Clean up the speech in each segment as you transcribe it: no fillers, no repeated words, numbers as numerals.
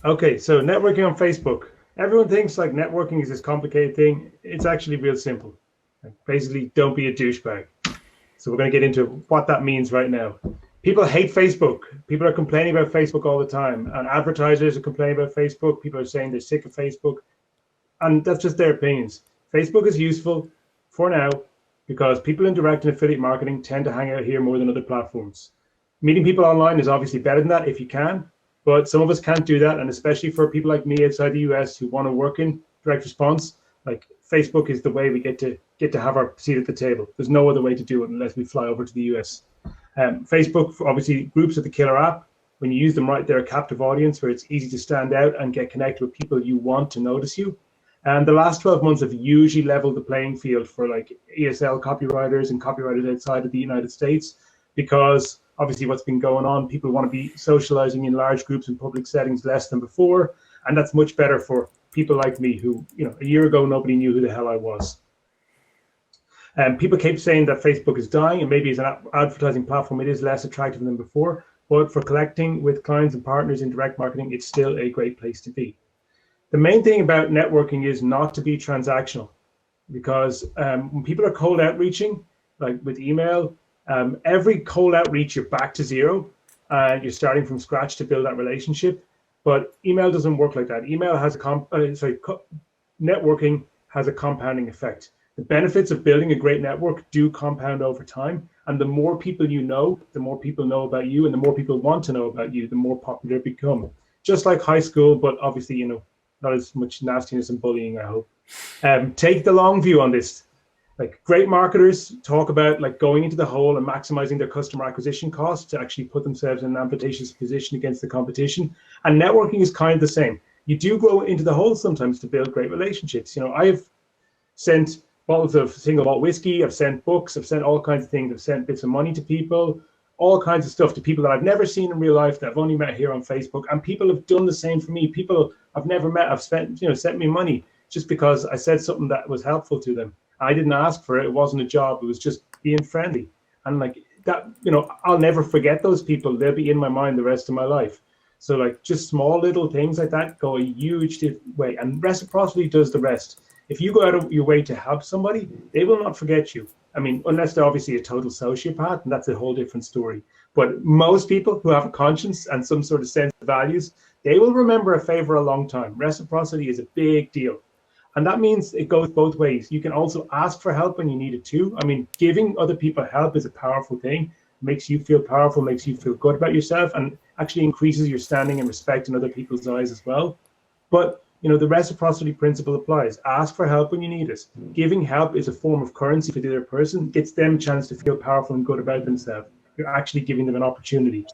Okay, so networking on Facebook. Everyone thinks like networking is this complicated thing. It's actually real simple. Like, basically, don't be a douchebag. So we're going to get into what that means right now. People hate Facebook. People are complaining about Facebook all the time, and advertisers are complaining about Facebook. People are saying they're sick of Facebook, and that's just their opinions. Facebook is useful for now because people in direct and affiliate marketing tend to hang out here more than other platforms. Meeting people online is obviously better than that if you can, but some of us can't do that, and especially for people like me outside the US who want to work in direct response, like Facebook is the way we get to have our seat at the table. There's no other way to do it unless we fly over to the US. Facebook, obviously, groups are the killer app. When you use them right, they're a captive audience where it's easy to stand out and get connected with people you want to notice you. And the last 12 months have usually leveled the playing field for like ESL copywriters and copywriters outside of the United States, because obviously what's been going on, people want to be socializing in large groups in public settings less than before. And that's much better for people like me who, a year ago, nobody knew who the hell I was. People keep saying that Facebook is dying, and maybe as an advertising platform, it is less attractive than before. But for collecting with clients and partners in direct marketing, it's still a great place to be. The main thing about networking is not to be transactional, because when people are cold outreaching, like with email, every cold outreach, you're back to zero and you're starting from scratch to build that relationship. But email doesn't work like that. Email has networking has a compounding effect. The benefits of building a great network do compound over time. And the more people you know, the more people know about you, and the more people want to know about you, the more popular you become. Just like high school, but obviously, not as much nastiness and bullying, I hope. Take the long view on this. Like, great marketers talk about like going into the hole and maximizing their customer acquisition costs to actually put themselves in an advantageous position against the competition. And networking is kind of the same. You do go into the hole sometimes to build great relationships. I have sent bottles of single malt whiskey, I've sent books, I've sent all kinds of things, I've sent bits of money to people, all kinds of stuff to people that I've never seen in real life, that I've only met here on Facebook. And people have done the same for me. People I've never met, I've sent me money just because I said something that was helpful to them. I didn't ask for it. It wasn't a job. It was just being friendly. And like that, I'll never forget those people. They'll be in my mind the rest of my life. So like just small little things like that go a huge way. And reciprocity does the rest. If you go out of your way to help somebody, they will not forget you. I mean, unless they're obviously a total sociopath, and that's a whole different story. But most people who have a conscience and some sort of sense of values, they will remember a favor a long time. Reciprocity is a big deal. And that means it goes both ways. You can also ask for help when you need it too. I mean, giving other people help is a powerful thing. It makes you feel powerful, makes you feel good about yourself, and actually increases your standing and respect in other people's eyes as well. But the reciprocity principle applies. Ask for help when you need it. Giving help is a form of currency for the other person, gets them a chance to feel powerful and good about themselves. You're actually giving them an opportunity.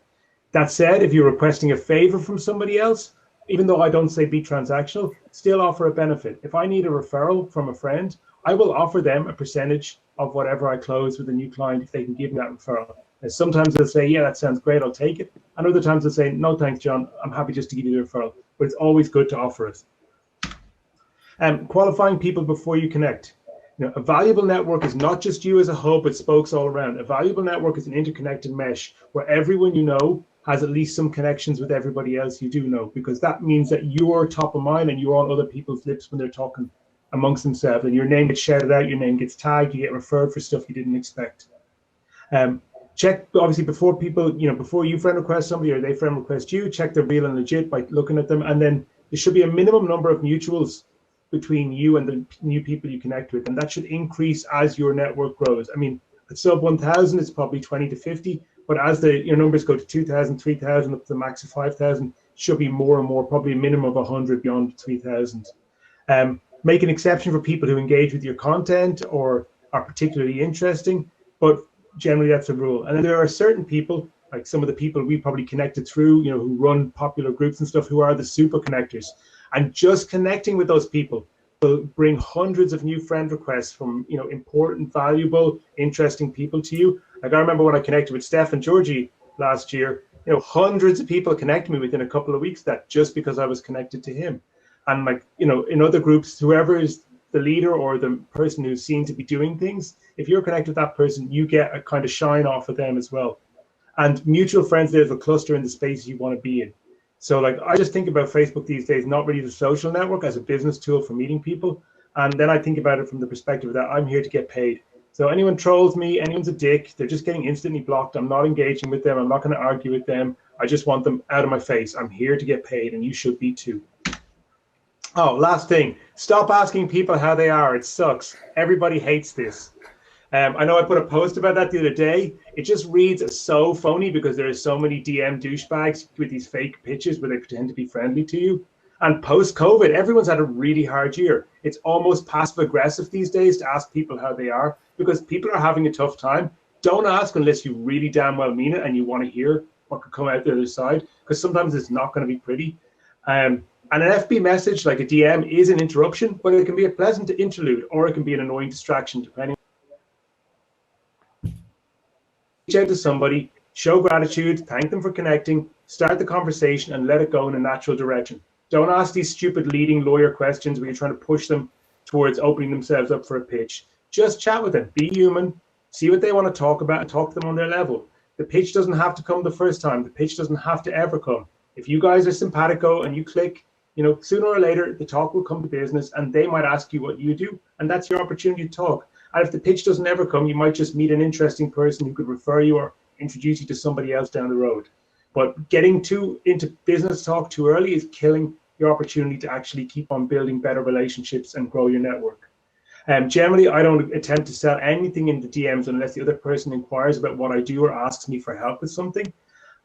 That said, if you're requesting a favor from somebody else, even though I don't say be transactional, still offer a benefit. If I need a referral from a friend, I will offer them a percentage of whatever I close with a new client if they can give me that referral. And sometimes they'll say, yeah, that sounds great, I'll take it. And other times they'll say, no, thanks, John, I'm happy just to give you the referral. But it's always good to offer it. Qualifying people before you connect. A valuable network is not just you as a hub with spokes all around. A valuable network is an interconnected mesh where everyone you know has at least some connections with everybody else you do know, because that means that you're top of mind and you're on other people's lips when they're talking amongst themselves, and your name gets shouted out, your name gets tagged, you get referred for stuff you didn't expect. Check, obviously, before people, before you friend request somebody or they friend request you, check they're real and legit by looking at them. And then there should be a minimum number of mutuals between you and the new people you connect with, and that should increase as your network grows. I mean, at sub 1,000, it's probably 20 to 50, but as your numbers go to 2,000, 3,000, up to the max of 5,000, should be more and more, probably a minimum of 100 beyond 3,000. Make an exception for people who engage with your content or are particularly interesting, but generally that's a rule. And then there are certain people, like some of the people we probably connected through, who run popular groups and stuff, who are the super connectors. And just connecting with those people will bring hundreds of new friend requests from, important, valuable, interesting people to you. Like I remember when I connected with Steph and Georgie last year, hundreds of people connected me within a couple of weeks, that just because I was connected to him. And like, in other groups, whoever is the leader or the person who's seen to be doing things, if you're connected with that person, you get a kind of shine off of them as well. And mutual friends, there's a cluster in the space you want to be in. So like, I just think about Facebook these days, not really the social network as a business tool for meeting people. And then I think about it from the perspective that I'm here to get paid. So anyone trolls me, anyone's a dick, they're just getting instantly blocked. I'm not engaging with them. I'm not going to argue with them. I just want them out of my face. I'm here to get paid, and you should be too. Oh, last thing. Stop asking people how they are. It sucks. Everybody hates this. I know I put a post about that the other day. It just reads as so phony because there are so many DM douchebags with these fake pitches where they pretend to be friendly to you. And post-COVID, everyone's had a really hard year. It's almost passive-aggressive these days to ask people how they are because people are having a tough time. Don't ask unless you really damn well mean it and you want to hear what could come out the other side, because sometimes it's not going to be pretty. And an FB message, like a DM, is an interruption, but it can be a pleasant interlude or it can be an annoying distraction, depending. Reach out to somebody, show gratitude, thank them for connecting, start the conversation, and let it go in a natural direction. Don't ask these stupid leading lawyer questions where you're trying to push them towards opening themselves up for a pitch. Just chat with them. Be human. See what they want to talk about and talk to them on their level. The pitch doesn't have to come the first time. The pitch doesn't have to ever come. If you guys are simpatico and you click, sooner or later, the talk will come to business and they might ask you what you do. And that's your opportunity to talk. And if the pitch doesn't ever come, you might just meet an interesting person who could refer you or introduce you to somebody else down the road. But getting into business talk too early is killing your opportunity to actually keep on building better relationships and grow your network. Generally, I don't attempt to sell anything in the DMs unless the other person inquires about what I do or asks me for help with something.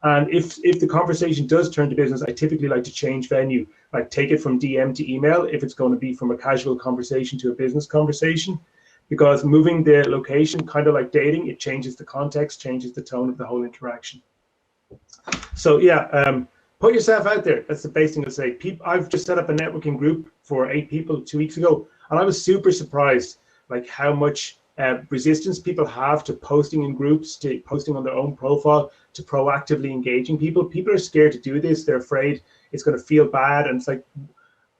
And if the conversation does turn to business, I typically like to change venue, like take it from DM to email if it's going to be from a casual conversation to a business conversation. Because moving the location, kind of like dating, it changes the context, changes the tone of the whole interaction. So yeah, put yourself out there. That's the base thing to say. I've just set up a networking group for 8 people 2 weeks ago, and I was super surprised like how much resistance people have to posting in groups, to posting on their own profile, to proactively engaging people. People are scared to do this. They're afraid it's going to feel bad, and it's like,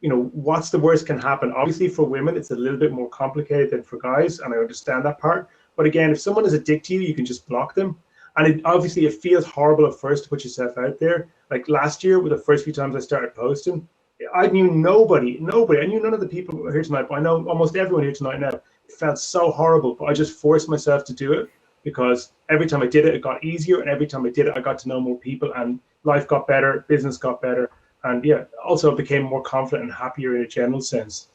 what's the worst can happen? Obviously, for women, it's a little bit more complicated than for guys, and I understand that part. But again, if someone is a dick to you, you can just block them. And obviously, it feels horrible at first to put yourself out there. Like last year, with the first few times I started posting, I knew nobody. I knew none of the people who are here tonight, but I know almost everyone here tonight now. It felt so horrible, but I just forced myself to do it because every time I did it, it got easier. And every time I did it, I got to know more people and life got better, business got better. And yeah, also became more confident and happier in a general sense.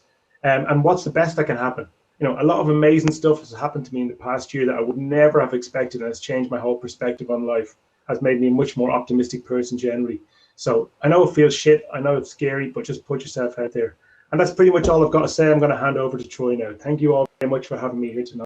And what's the best that can happen? A lot of amazing stuff has happened to me in the past year that I would never have expected, and has changed my whole perspective on life, has made me a much more optimistic person generally. So I know it feels shit, I know it's scary, but just put yourself out there. And that's pretty much all I've got to say. I'm going to hand over to Troy now. Thank you all very much for having me here tonight.